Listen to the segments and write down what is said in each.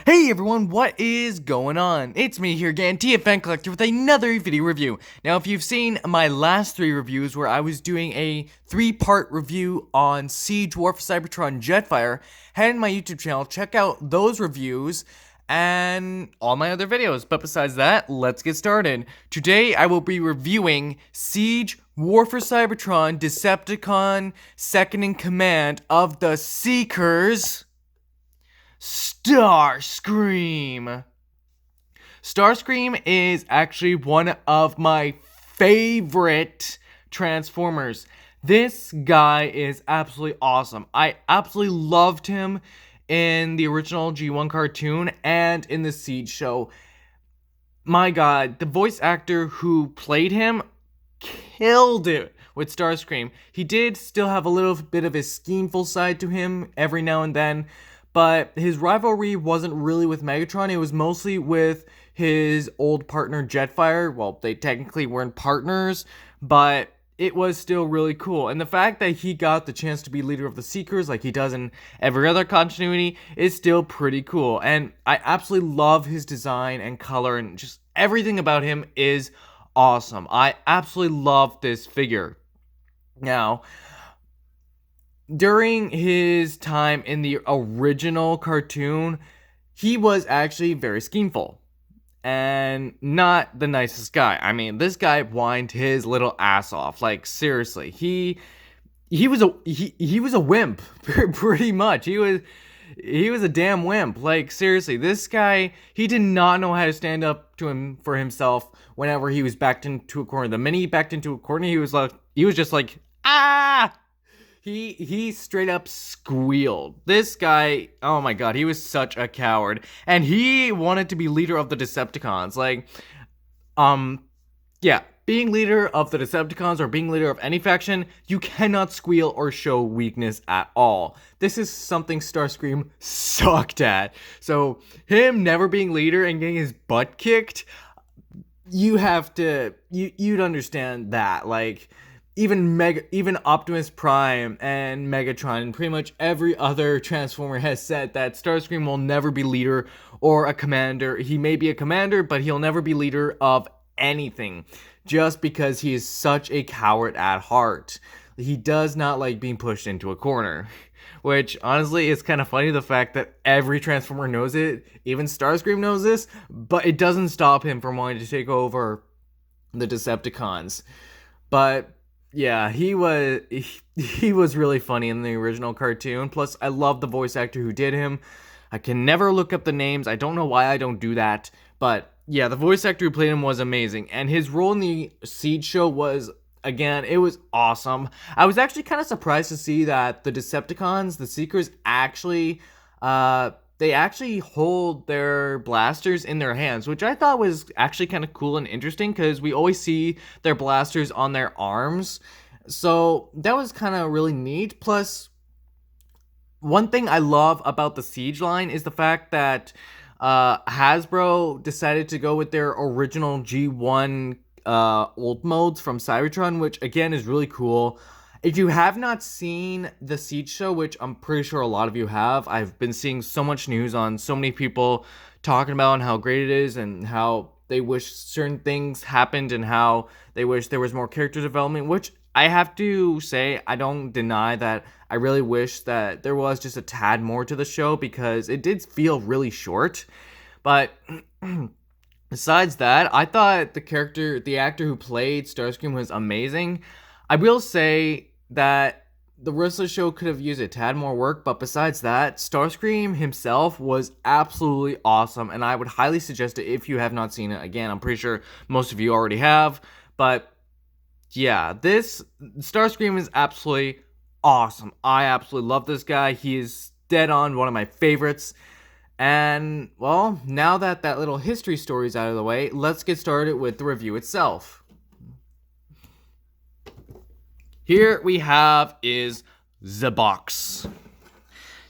Hey everyone, what is going on? It's me here again, TFN Collector, with another video review. Now, if you've seen my last 3 reviews where I was doing a 3-part review on Siege War for Cybertron Jetfire, head in my YouTube channel, check out those reviews and all my other videos. But besides that, let's get started. Today, I will be reviewing Siege War for Cybertron Decepticon Second in Command of the Seekers, Starscream. Starscream is actually one of my favorite Transformers. This guy is absolutely awesome. I absolutely loved him in the original G1 cartoon and in the Siege show. My god, the voice actor who played him killed it with Starscream. He did still have a little bit of his schemeful side to him every now and then, but his rivalry wasn't really with Megatron. It was mostly with his old partner Jetfire. Well, they technically weren't partners, but it was still really cool. And the fact that he got the chance to be leader of the Seekers like he does in every other continuity is still pretty cool. And I absolutely love his design and color, and just everything about him is awesome. I absolutely love this figure. Now, during his time in the original cartoon, he was actually very schemeful and not the nicest guy. I mean, this guy whined his little ass off. Like, seriously, he was a wimp, pretty much. He was a damn wimp. Like, seriously, this guy, he did not know how to stand up to him for himself whenever he was backed into a corner. The minute he backed into a corner, he was just like, ah! He straight up squealed. This guy, oh my god, he was such a coward. And he wanted to be leader of the Decepticons. Like, yeah, being leader of the Decepticons or being leader of any faction, you cannot squeal or show weakness at all. This is something Starscream sucked at. So, him never being leader and getting his butt kicked, you'd understand that. Like, even Optimus Prime and Megatron and pretty much every other Transformer has said that Starscream will never be leader or a commander. He may be a commander, but he'll never be leader of anything, just because he is such a coward at heart. He does not like being pushed into a corner, which honestly is kind of funny, the fact that every Transformer knows it. Even Starscream knows this, but it doesn't stop him from wanting to take over the Decepticons. But yeah, he was really funny in the original cartoon. Plus, I love the voice actor who did him. I can never look up the names. I don't know why I don't do that. But yeah, the voice actor who played him was amazing. And his role in the Siege show was, again, it was awesome. I was actually kind of surprised to see that the Decepticons, the Seekers, actually, they actually hold their blasters in their hands, which I thought was actually kind of cool and interesting, because we always see their blasters on their arms. So that was kind of really neat. Plus, one thing I love about the Siege line is the fact that Hasbro decided to go with their original G1 old modes from Cybertron, which again is really cool. If you have not seen the Siege show, which I'm pretty sure a lot of you have, I've been seeing so much news on so many people talking about how great it is and how they wish certain things happened and how they wish there was more character development, which I have to say, I don't deny that I really wish that there was just a tad more to the show, because it did feel really short. But besides that, I thought the actor who played Starscream was amazing. I will say that the rest of the show could have used a tad more work, but besides that, Starscream himself was absolutely awesome, and I would highly suggest it if you have not seen it. Again, I'm pretty sure most of you already have, but yeah, this Starscream is absolutely awesome. I absolutely love this guy. He is dead on one of my favorites. And, well, now that little history story is out of the way, let's get started with the review itself. Here we have is the box.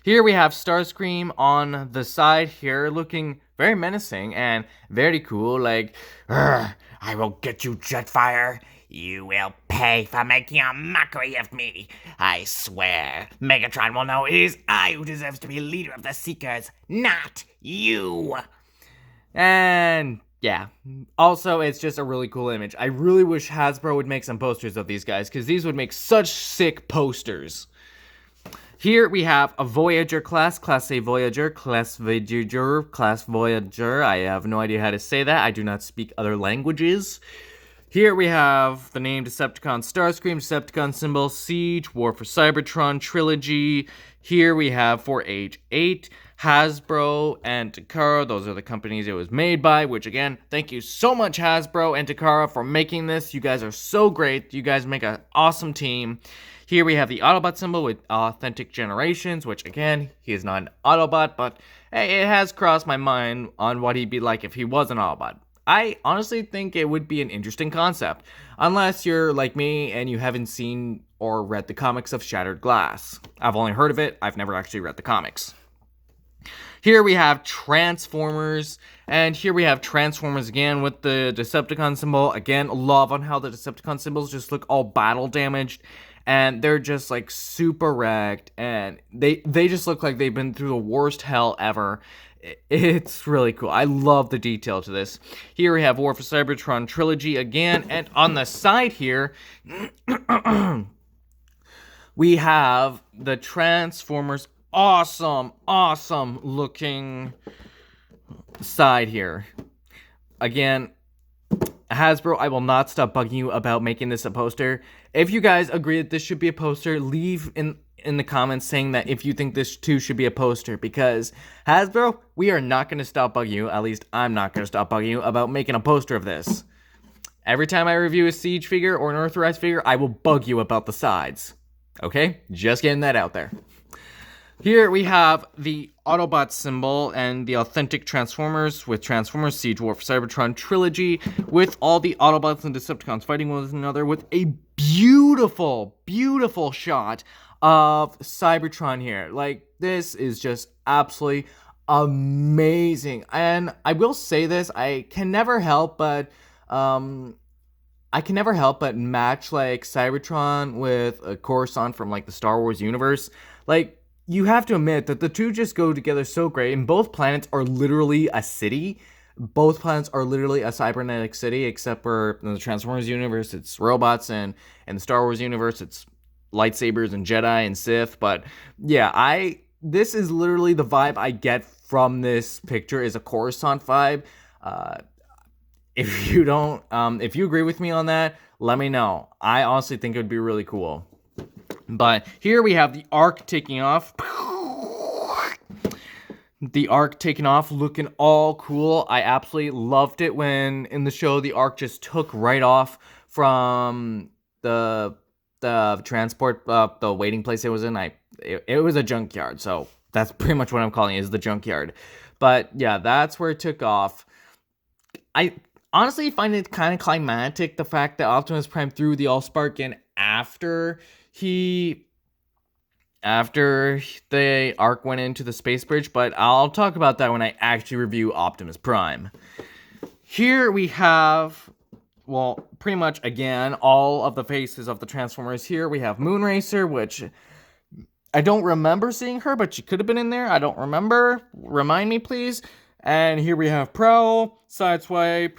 Here we have Starscream on the side here, looking very menacing and very cool, like, I will get you, Jetfire. You will pay for making a mockery of me. I swear, Megatron will know it is I who deserves to be leader of the Seekers, not you. And yeah, also it's just a really cool image. I really wish Hasbro would make some posters of these guys, because these would make such sick posters. Here we have a Voyager class, Class A Voyager, Class Voyager, Class Voyager. I have no idea how to say that. I do not speak other languages. Here we have the name Decepticon Starscream, Decepticon symbol, Siege, War for Cybertron, Trilogy. Here we have for Age 8, Hasbro and Takara. Those are the companies it was made by, which again, thank you so much Hasbro and Takara for making this. You guys are so great. You guys make an awesome team. Here we have the Autobot symbol with Authentic Generations, which again, he is not an Autobot, but hey, it has crossed my mind on what he'd be like if he was an Autobot. I honestly think it would be an interesting concept, unless you're like me and you haven't seen or read the comics of Shattered Glass. I've only heard of it, I've never actually read the comics. Here we have Transformers, and here we have Transformers again with the Decepticon symbol. Again, love on how the Decepticon symbols just look all battle damaged, and they're just like super wrecked, and they just look like they've been through the worst hell ever. It's really cool. I love the detail to this. Here we have War for Cybertron Trilogy again, and on the side here, we have the Transformers awesome looking side here. Again, Hasbro, I will not stop bugging you about making this a poster. If you guys agree that this should be a poster, leave in the comments saying that if you think this too should be a poster, because Hasbro, we are not going to stop bugging you, at least I'm not going to stop bugging you about making a poster of this. Every time I review a Siege figure or an Earthrise figure, I will bug you about the sides. Okay? Just getting that out there. Here we have the Autobot symbol and the authentic Transformers with Transformers Siege War for Cybertron Trilogy with all the Autobots and Decepticons fighting with one another with a beautiful shot of Cybertron here. Like, this is just absolutely amazing. And I will say this, I can never help but match like Cybertron with a Coruscant from like the Star Wars universe. Like, you have to admit that the two just go together so great, and both planets are literally a city. Both planets are literally a cybernetic city, except for in the Transformers universe, it's robots, and in the Star Wars universe, it's lightsabers and Jedi and Sith. But yeah, this is literally the vibe I get from this picture, is a Coruscant vibe. If you agree with me on that, let me know. I honestly think it would be really cool. But here we have the Ark taking off. The Ark taking off, looking all cool. I absolutely loved it when in the show the Ark just took right off from the transport, the waiting place it was in. It was a junkyard, so that's pretty much what I'm calling it, is the junkyard. But yeah, that's where it took off. I honestly find it kind of climactic, the fact that Optimus Prime threw the Allspark in after the Ark went into the space bridge, but I'll talk about that when I actually review Optimus Prime. Here we have, well, pretty much again, all of the faces of the Transformers. Here we have Moonracer, which I don't remember seeing her, but she could have been in there. I don't remember. Remind me, please. And here we have Prowl, Sideswipe,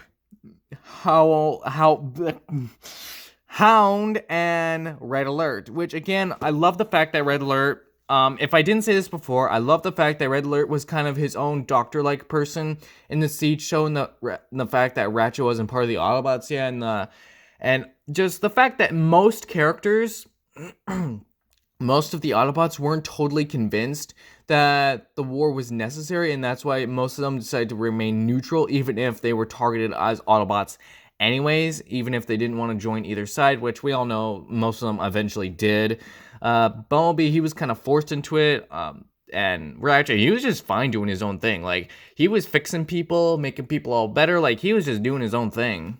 Hound, and Red Alert, which again, I love the fact that Red Alert, if I didn't say this before, I love the fact that Red Alert was kind of his own doctor-like person in the Siege show, and the fact that Ratchet wasn't part of the Autobots yet, and just the fact that most characters, most of the Autobots weren't totally convinced that the war was necessary, and that's why most of them decided to remain neutral, even if they were targeted as Autobots anyways, even if they didn't want to join either side, which we all know most of them eventually did. Bumblebee, he was kind of forced into it, and Ratchet, he was just fine doing his own thing. Like, he was fixing people, making people all better, like, he was just doing his own thing.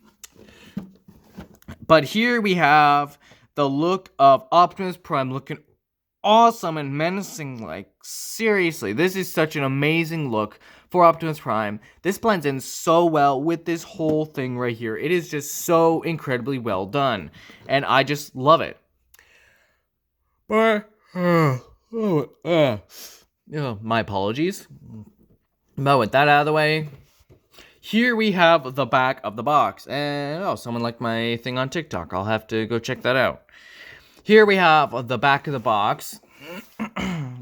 But here we have the look of Optimus Prime looking awesome and menacing. Like, seriously, this is such an amazing look for Optimus Prime. This blends in so well with this whole thing right here. It is just so incredibly well done, and I just love it. But, my apologies. But with that out of the way, here we have the back of the box. And, someone liked my thing on TikTok. I'll have to go check that out. Here we have the back of the box.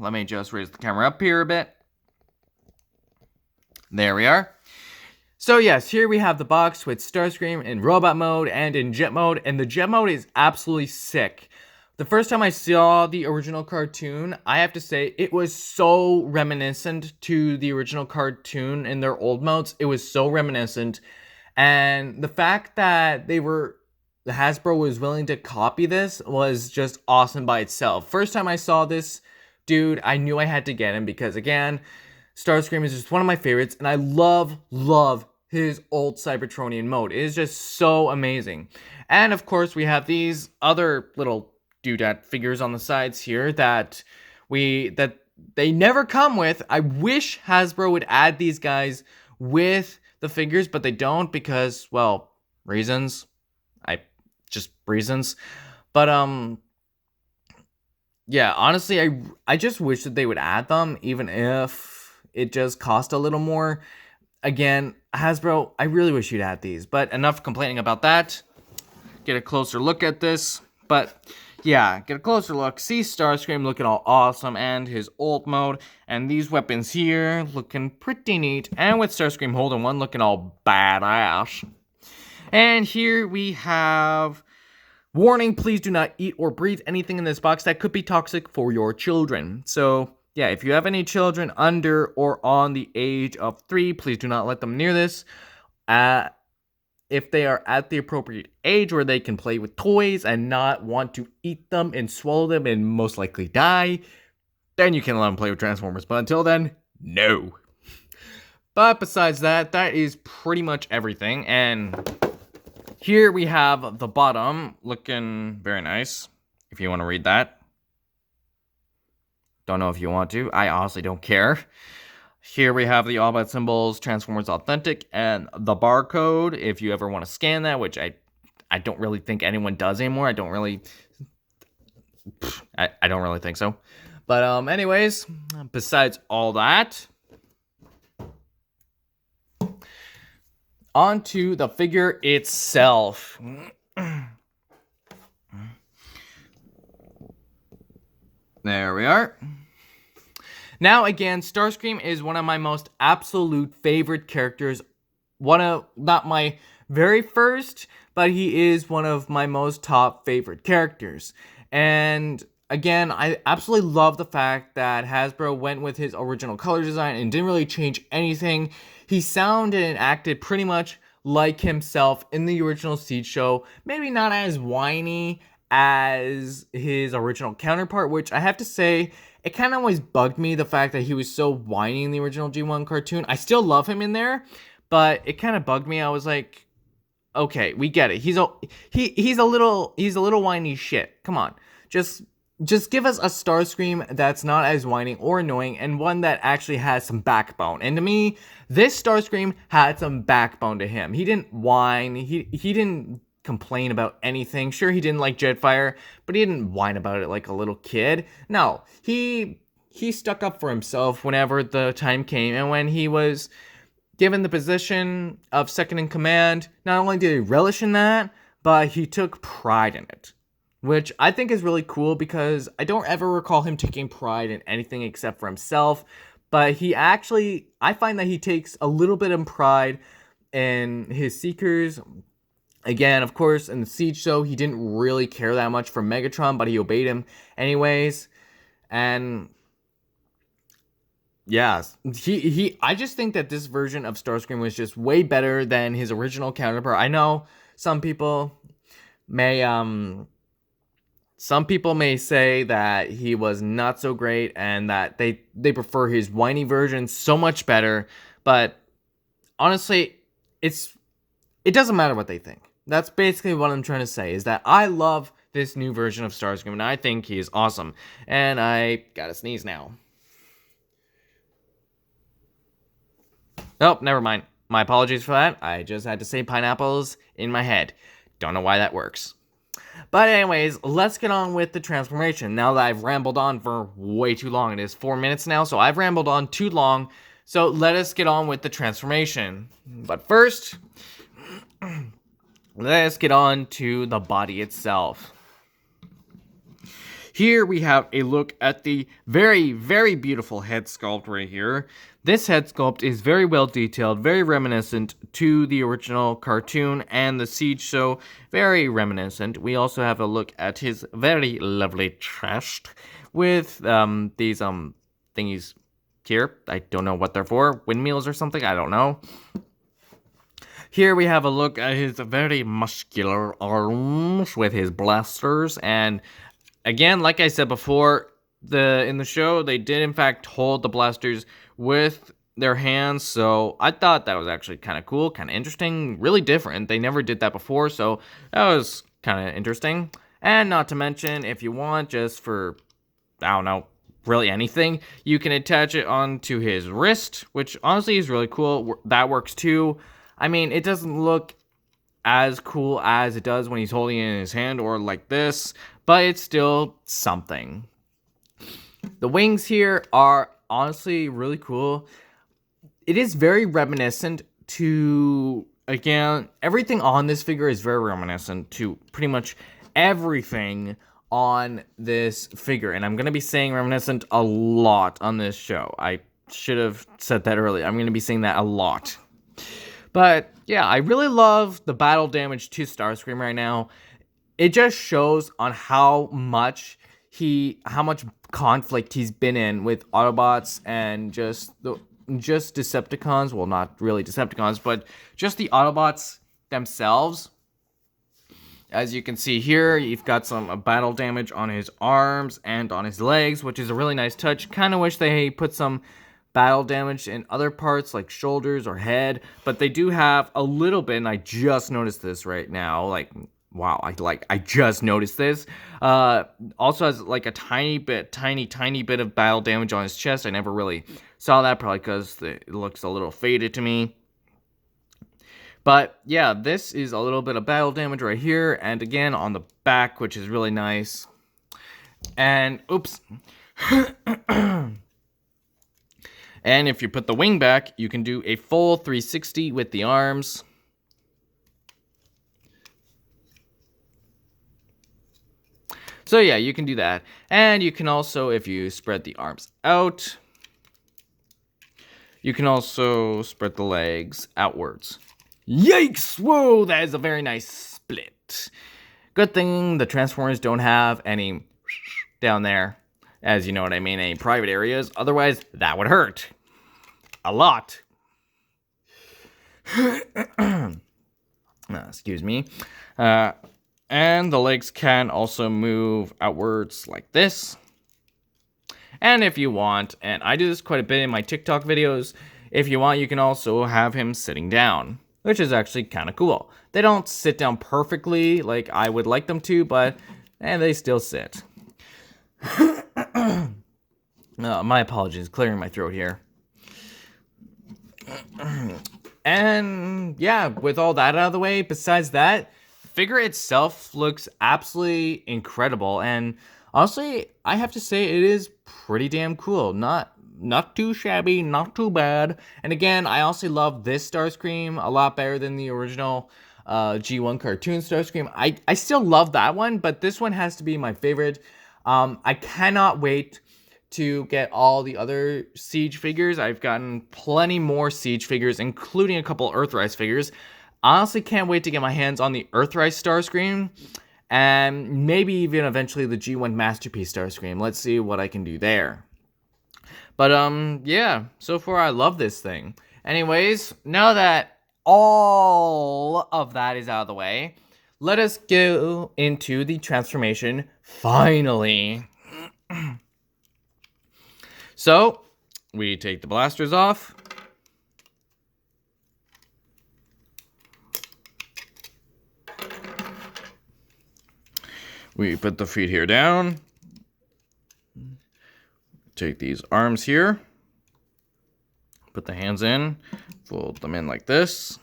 Let me just raise the camera up here a bit. There we are. So yes, here we have the box with Starscream in robot mode and in jet mode. And the jet mode is absolutely sick. The first time I saw the original cartoon, I have to say, it was so reminiscent to the original cartoon in their old modes. It was so reminiscent. And the fact that Hasbro was willing to copy this was just awesome by itself. First time I saw this dude, I knew I had to get him because, again, Starscream is just one of my favorites. And I love his old Cybertronian mode. It is just so amazing. And, of course, we have these other little doodad figures on the sides here that they never come with. I wish Hasbro would add these guys with the figures, but they don't because, well, reasons. But yeah, honestly, I just wish that they would add them, even if it just cost a little more. Again, Hasbro, I really wish you'd add these, but enough complaining about that. Get a closer look at this. But yeah, get a closer look. See Starscream looking all awesome and his ult mode. And these weapons here looking pretty neat. And with Starscream holding one looking all badass. And here we have... Warning, please do not eat or breathe anything in this box that could be toxic for your children. So, yeah, if you have any children under or on the age of 3, please do not let them near this. If they are at the appropriate age where they can play with toys and not want to eat them and swallow them and most likely die, then you can let them play with Transformers. But until then, no. But besides that, that is pretty much everything. And here we have the bottom looking very nice, if you want to read that. Don't know if you want to. I honestly don't care. Here we have the All-About symbols, Transformers Authentic, and the barcode, if you ever want to scan that, which I don't really think anyone does anymore. I don't really think so. But anyways, besides all that, on to the figure itself. There we are. Now, again, Starscream is one of my most absolute favorite characters. Not my very first, but he is one of my most top favorite characters. And again, I absolutely love the fact that Hasbro went with his original color design and didn't really change anything. He sounded and acted pretty much like himself in the original Siege show. Maybe not as whiny as his original counterpart, which I have to say, it kind of always bugged me, the fact that he was so whiny in the original G1 cartoon. I still love him in there, but it kind of bugged me. I was like, okay, we get it. He's a little whiny shit. Come on. Just give us a Starscream that's not as whiny or annoying, and one that actually has some backbone. And to me, this Starscream had some backbone to him. He didn't whine. He didn't complain about anything. Sure, he didn't like Jetfire, but he didn't whine about it like a little kid. No, he stuck up for himself whenever the time came, and when he was given the position of second in command, not only did he relish in that, but he took pride in it, which I think is really cool, because I don't ever recall him taking pride in anything except for himself. But I find that he takes a little bit of pride in his Seekers. Again, of course, in the Siege show, he didn't really care that much for Megatron, but he obeyed him anyways. And yeah, I just think that this version of Starscream was just way better than his original counterpart. I know some people may say that he was not so great and that they prefer his whiny version so much better, but honestly, it doesn't matter what they think. That's basically what I'm trying to say, is that I love this new version of Starscream, and I think he is awesome. And I gotta sneeze now. Oh, never mind. My apologies for that. I just had to say pineapples in my head. Don't know why that works. But anyways, let's get on with the transformation. Now that I've rambled on for way too long. It is 4 minutes now, so I've rambled on too long. So let us get on with the transformation. But first, let's get on to the body itself. Here we have a look at the very, very beautiful head sculpt right here. This head sculpt is very well detailed, very reminiscent to the original cartoon and the Siege show, very reminiscent. We also have a look at his very lovely chest with these thingies here. I don't know what they're for, windmills or something, I don't know. Here we have a look at his very muscular arms with his blasters, and again, like I said before, in the show, they did in fact hold the blasters with their hands, so I thought that was actually kind of cool, kind of interesting, really different. They never did that before, so that was kind of interesting. And not to mention, if you want, just for, I don't know, really anything, you can attach it onto his wrist, which honestly is really cool. That works too. I mean, it doesn't look as cool as it does when he's holding it in his hand or like this, but it's still something. The wings here are honestly really cool. It is very reminiscent to, again, everything on this figure is very reminiscent to pretty much everything on this figure. And I'm going to be saying reminiscent a lot on this show. I should have said that earlier. I'm going to be saying that a lot. But yeah, I really love the battle damage to Starscream right now. It just shows on how much conflict he's been in with Autobots and just Decepticons. Well, not really Decepticons, but just the Autobots themselves. As you can see here, you've got some battle damage on his arms and on his legs, which is a really nice touch. Kind of wish they put some battle damage in other parts like shoulders or head, but they do have a little bit, and I just noticed this right now, like, wow, I just noticed this. Also has like a tiny bit of battle damage on his chest. I never really saw that, probably because it looks a little faded to me. But yeah, this is a little bit of battle damage right here, and again on the back, which is really nice. And oops. And if you put the wing back, you can do a full 360 with the arms. So yeah, you can do that. And you can also, if you spread the arms out, you can also spread the legs outwards. Yikes! Whoa, that is a very nice split. Good thing the Transformers don't have any down there, as you know what I mean, any private areas. Otherwise, that would hurt. A lot. Excuse me. And the legs can also move outwards like this. And if you want, and I do this quite a bit in my TikTok videos, if you want, you can also have him sitting down, which is actually kind of cool. They don't sit down perfectly like I would like them to, but they still sit. My apologies, clearing my throat here. And yeah, with all that out of the way, besides that, the figure itself looks absolutely incredible. And honestly, I have to say it is pretty damn cool. Not too shabby, not too bad. And again, I also love this Starscream a lot better than the original G1 cartoon Starscream. I still love that one, but this one has to be my favorite. I cannot wait to get all the other Siege figures. I've gotten plenty more Siege figures, including a couple Earthrise figures. Honestly, can't wait to get my hands on the Earthrise Starscream, and maybe even eventually the G1 Masterpiece Starscream. Let's see what I can do there. But yeah, so far I love this thing. Anyways, now that all of that is out of the way, let us go into the transformation finally. So, we take the blasters off. We put the feet here down. Take these arms here. Put the hands in. Fold them in like this.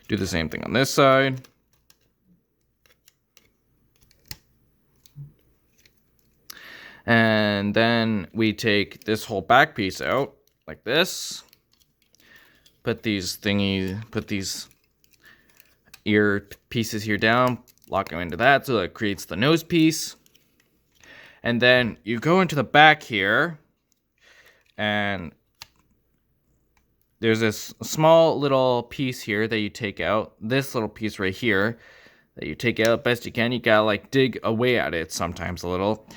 Do the same thing on this side. And then we take this whole back piece out like this. Put these ear pieces here down, lock them into that so it creates the nose piece. And then you go into the back here, and there's this small little piece here that you take out. This little piece right here that you take out best you can. You gotta like dig away at it sometimes a little.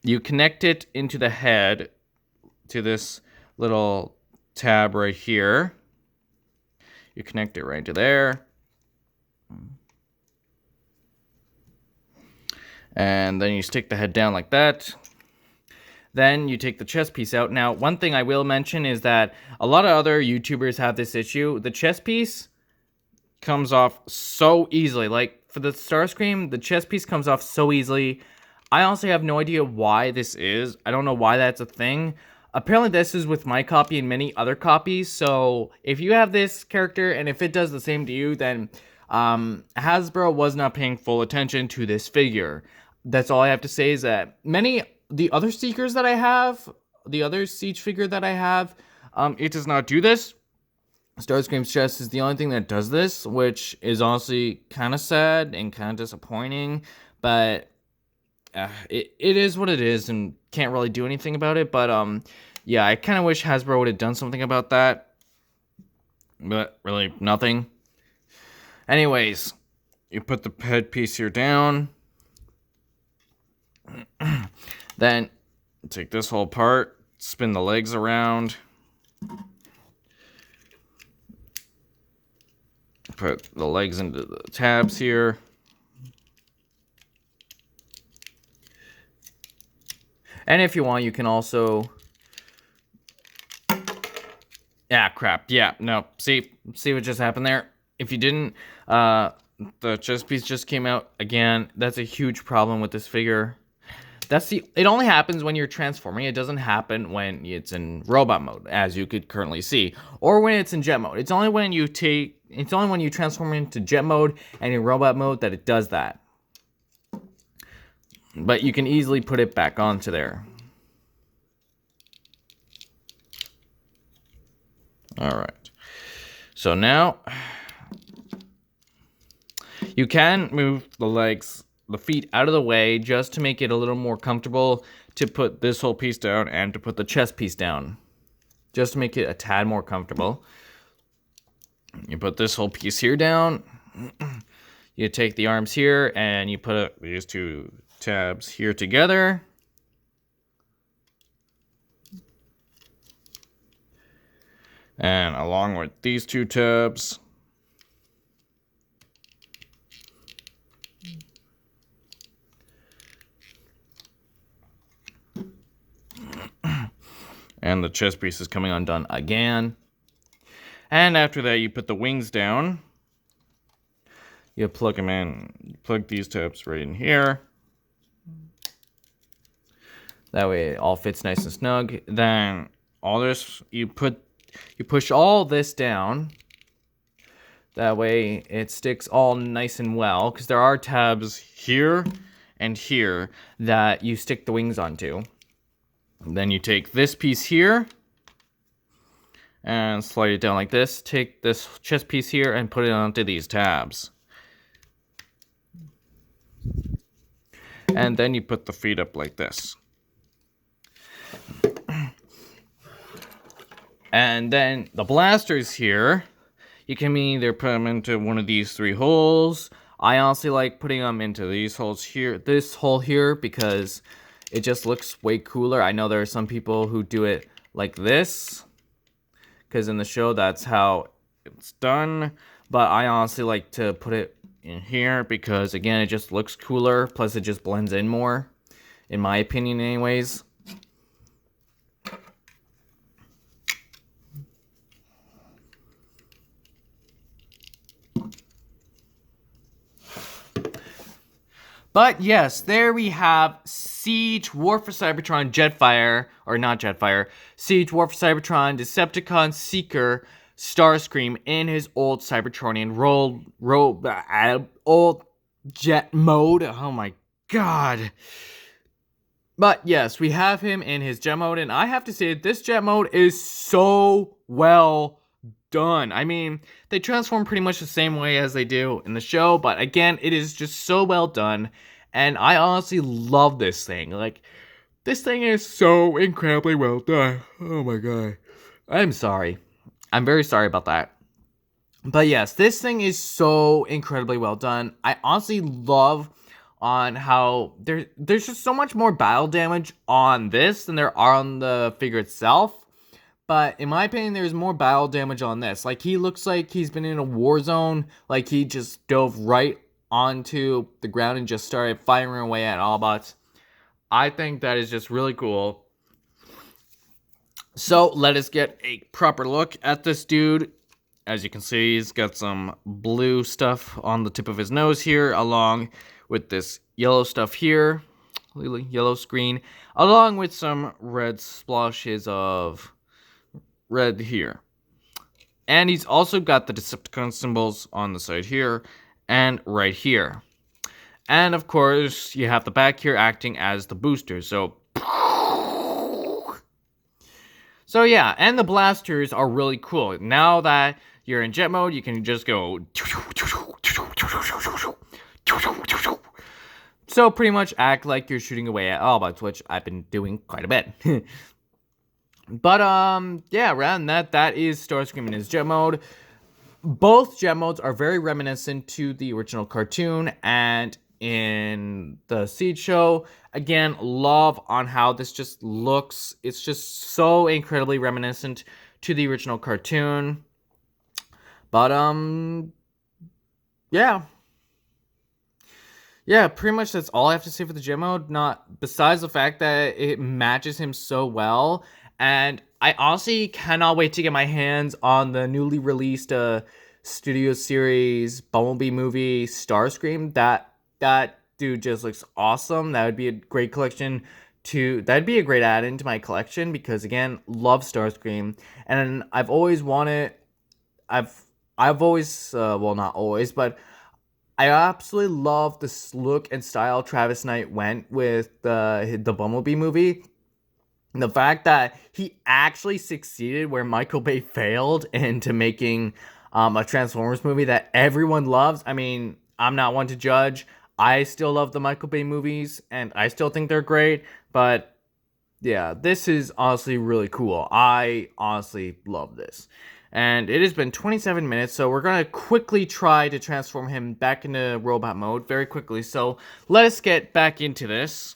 You connect it into the head to this little tab right here. You connect it right to there. And then you stick the head down like that. Then you take the chest piece out. Now, one thing I will mention is that a lot of other YouTubers have this issue. The chest piece comes off so easily. Like, for the Starscream, the chest piece comes off so easily. I honestly have no idea why this is. I don't know why that's a thing. Apparently, this is with my copy and many other copies. So, if you have this character and if it does the same to you, then Hasbro was not paying full attention to this figure. That's all I have to say is that the other Seekers that I have, the other Siege figure that I have, it does not do this. Starscream's chest is the only thing that does this, which is honestly kind of sad and kind of disappointing, but it is what it is and can't really do anything about it. But yeah, I kind of wish Hasbro would have done something about that, but really nothing. Anyways, you put the headpiece here down. Then take this whole part, spin the legs around. Put the legs into the tabs here. And if you want, you can also... Yeah, crap. Yeah, no. See what just happened there? If you didn't, the chest piece just came out again. That's a huge problem with this figure. It only happens when you're transforming. It doesn't happen when it's in robot mode, as you could currently see, or when it's in jet mode. It's only when you transform into jet mode and in robot mode that it does that. But you can easily put it back onto there. All right. So now you can move the feet out of the way just to make it a little more comfortable to put this whole piece down and to put the chest piece down. Just to make it a tad more comfortable. You put this whole piece here down. You take the arms here and you put these two tabs here together. And along with these two tabs. And the chest piece is coming undone again. And after that, you put the wings down. You plug them in. Plug these tabs right in here. That way it all fits nice and snug. Then all this, you push all this down. That way it sticks all nice and well. Because there are tabs here and here that you stick the wings onto. Then you take this piece here and slide it down like this. Take this chest piece here and put it onto these tabs. And then you put the feet up like this. And then the blasters here, you can either put them into one of these three holes. I honestly like putting them into these holes here, this hole here, because it just looks way cooler. I know there are some people who do it like this, because in the show that's how it's done. But I honestly like to put it in here because, again, it just looks cooler. Plus, it just blends in more, in my opinion anyways. But yes, there we have Siege, War for Cybertron, Jetfire, or not Jetfire, Siege, War for Cybertron, Decepticon, Seeker, Starscream in his old Cybertronian old jet mode. Oh my god. But yes, we have him in his jet mode, and I have to say, this jet mode is so well done. I mean, they transform pretty much the same way as they do in the show, but again, it is just so well done, and I honestly love this thing. Like, this thing is so incredibly well done. Oh my god. I'm sorry. I'm very sorry about that. But yes, this thing is so incredibly well done. I honestly love on how there's just so much more battle damage on this than there are on the figure itself. But in my opinion, there's more battle damage on this. Like, he looks like he's been in a war zone. Like, he just dove right onto the ground and just started firing away at Autobots. I think that is just really cool. So, let us get a proper look at this dude. As you can see, he's got some blue stuff on the tip of his nose here, along with this yellow stuff here, yellow screen, along with some red splashes of red here. And he's also got the Decepticon symbols on the side here and right here. And of course, you have the back here acting as the booster. So yeah, and the blasters are really cool. Now that you're in jet mode, you can just go. So pretty much act like you're shooting away at Autobots, which I've been doing quite a bit. But yeah, rather than that is Starscream in his jet mode. Both jet modes are very reminiscent to the original cartoon, and in the Siege show, again, love on how this just looks. It's just so incredibly reminiscent to the original cartoon. But yeah. Yeah, pretty much that's all I have to say for the jet mode. Not besides the fact that it matches him so well, and I honestly cannot wait to get my hands on the newly released studio series Bumblebee movie Starscream. That dude just looks awesome. That would be a great collection that'd be a great add-in to my collection, because again, love Starscream, and I've always wanted. I've always well, not always, but I absolutely love this look and style Travis Knight went with the Bumblebee movie. The fact that he actually succeeded where Michael Bay failed into making a Transformers movie that everyone loves. I mean, I'm not one to judge. I still love the Michael Bay movies, and I still think they're great. But yeah, this is honestly really cool. I honestly love this. And it has been 27 minutes, so we're going to quickly try to transform him back into robot mode very quickly. So let us get back into this.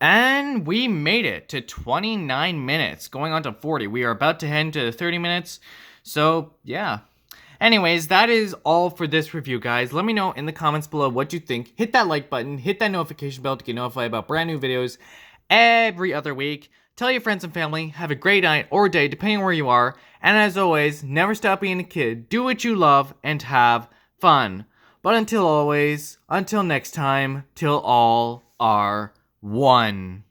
And we made it to 29 minutes, going on to 40. We are about to head into 30 minutes. So, yeah. Anyways, that is all for this review, guys. Let me know in the comments below what you think. Hit that like button, hit that notification bell to get notified about brand new videos every other week. Tell your friends and family. Have a great night or day, depending on where you are. And as always, never stop being a kid. Do what you love and have fun. But until next time, till all are one.